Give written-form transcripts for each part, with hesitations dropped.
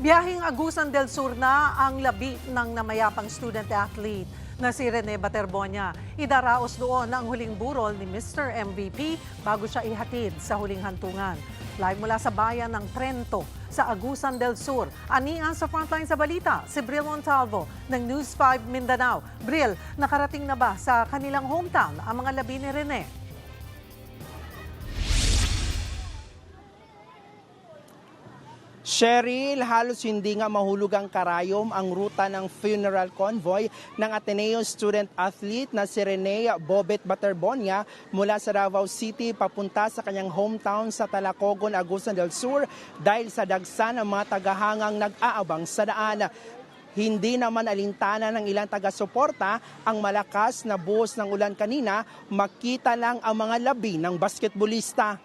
Biyaheng Agusan del Sur na ang labi ng namayapang student-athlete na si Rene Baterbonia. Idaraos doon ang huling burol ni Mr. MVP bago siya ihatid sa huling hantungan. Live mula sa bayan ng Trento sa Agusan del Sur. Anian sa frontline sa balita, si Bril Montalvo ng News 5 Mindanao. Bril, nakarating na ba sa kanilang hometown ang mga labi ni Rene? Cheryl, halos hindi nga mahulog ang karayom ang ruta ng funeral convoy ng Ateneo student athlete na si Rene Bobet Baterbonia mula sa Davao City papunta sa kanyang hometown sa Talacogon, Agusan del Sur dahil sa dagsa ng mga tagahangang nag-aabang sa daan. Hindi naman alintana ng ilang taga-suporta ang malakas na buhos ng ulan kanina, makita lang ang mga labi ng basketballista.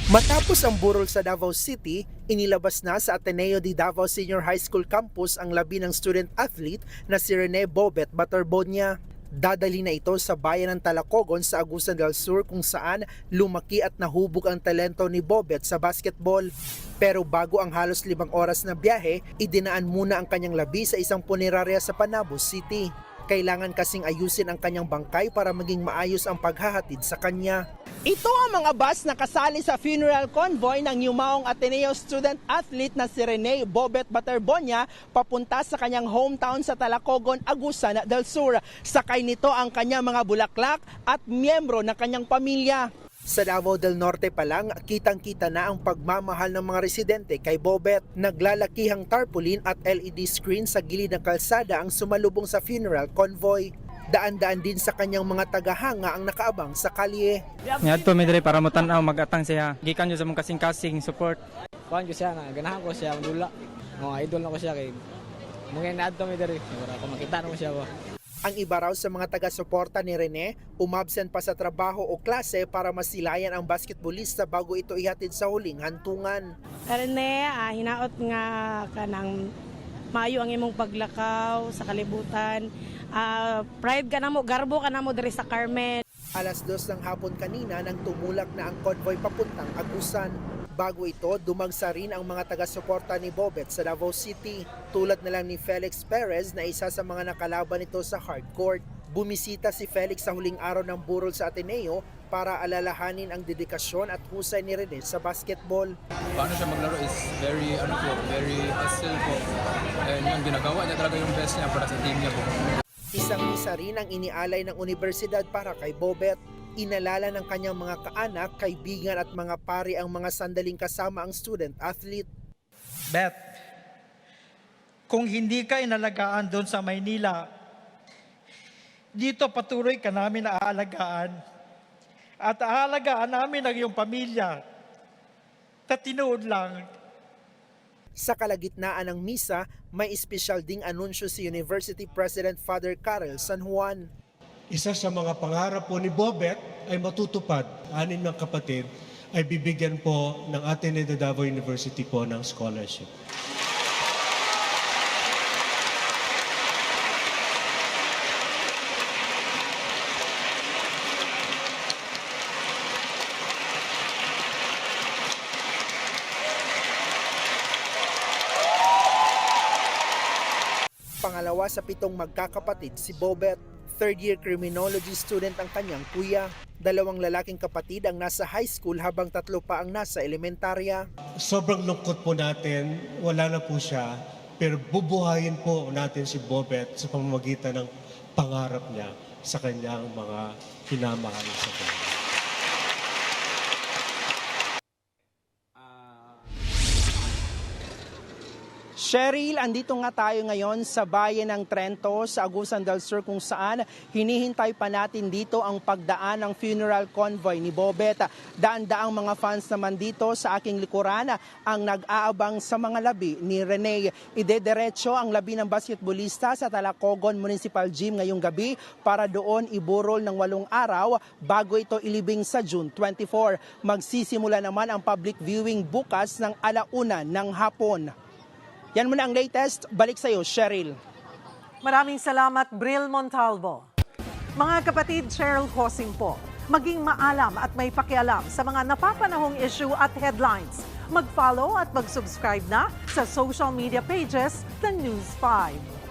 Matapos ang burol sa Davao City, inilabas na sa Ateneo de Davao Senior High School campus ang labi ng student athlete na si Rene Bobet Baterbonia. Dadali na ito sa bayan ng Talacogon sa Agusan del Sur kung saan lumaki at nahubog ang talento ni Bobet sa basketball. Pero bago ang halos 5 oras na biyahe, idinaan muna ang kanyang labi sa isang punerarya sa Panabo City. Kailangan kasing ayusin ang kanyang bangkay para maging maayos ang paghahatid sa kanya. Ito ang mga bus na kasali sa funeral convoy ng yumaong Ateneo student athlete na si Rene Bobet Baterbonia papunta sa kanyang hometown sa Talacogon, Agusan del Sur. Sakay nito ang kanyang mga bulaklak at miyembro ng kanyang pamilya. Sa Davao del Norte pa lang, kitang-kita na ang pagmamahal ng mga residente kay Bobet. Naglalakihang tarpaulin at LED screen sa gilid ng kalsada ang sumalubong sa funeral convoy. Daan-daan din sa kanyang mga tagahanga ang nakaabang sa kalye. Ngadto mi diri para mo tan-aw mag-atang siya. Gikan jud sa mong kasing-kasing support. Kuan ko siya na ganahan ko siya dula. Idol na ko siya kay mungkin adto mi diri para ko makita na ko siya ba. Ang iba raw sa mga taga-suporta ni Rene, umabsent pa sa trabaho o klase para masilayan ang basketballista bago ito ihatid sa huling hantungan. Rene, hinaot nga kanang maayo ang imong paglakaw sa kalibutan. Pride ka na mo, garbo ka na mo diri sa Carmen. Alas 2 ng hapon kanina nang tumulak na ang convoy papuntang Agusan. Bago ito, dumagsa rin ang mga taga-suporta ni Bobet sa Davao City. Tulad na lang ni Felix Perez na isa sa mga nakalaban nito sa hardcourt. Bumisita si Felix sa huling araw ng burol sa Ateneo para alalahanin ang dedikasyon at husay ni Rene sa basketball. Paano siya maglaro is very hustle po. And yung ginagawa niya talaga yung best niya para sa team niya po. Isang-isa rin ang inialay ng universidad para kay Bobet. Inalala ng kanyang mga kaanak, kaibigan at mga pari ang mga sandaling kasama ang student-athlete. Bet, kung hindi ka inalagaan doon sa Maynila, dito patuloy ka namin aalagaan. At aalagaan namin ang iyong pamilya. Tatinood lang. Sa kalagitnaan ng misa, may espesyal ding anunsyo si University President Father Karel San Juan. Isa sa mga pangarap po ni Bobet ay matutupad. 6 ng kapatid ay bibigyan po ng Ateneo de Davao University po ng scholarship. Pangalawa sa 7 magkakapatid si Bobet. Third-year criminology student ang kanyang kuya. 2 lalaking kapatid ang nasa high school habang 3 pa ang nasa elementarya. Sobrang lungkot po natin, wala na po siya, pero bubuhayin po natin si Bobet sa pamamagitan ng pangarap niya sa kanyang mga pinamahal sa buhay. Cheryl, andito nga tayo ngayon sa bayan ng Trento sa Agusan del Sur kung saan hinihintay pa natin dito ang pagdaan ng funeral convoy ni Bobet. Daan-daang mga fans naman dito sa aking likuran ang nag-aabang sa mga labi ni Rene. Idederecho ang labi ng basketballista sa Talacogon Municipal Gym ngayong gabi para doon iburol ng 8 araw bago ito ilibing sa June 24. Magsisimula naman ang public viewing bukas ng 1:00 ng hapon. Yan muna ang latest. Balik sa iyo, Cheryl. Maraming salamat, Bril Montalvo. Mga kapatid, Cheryl Hosing po. Maging maalam at may pakialam sa mga napapanahong issue at headlines. Mag-follow at mag-subscribe na sa social media pages ng News 5.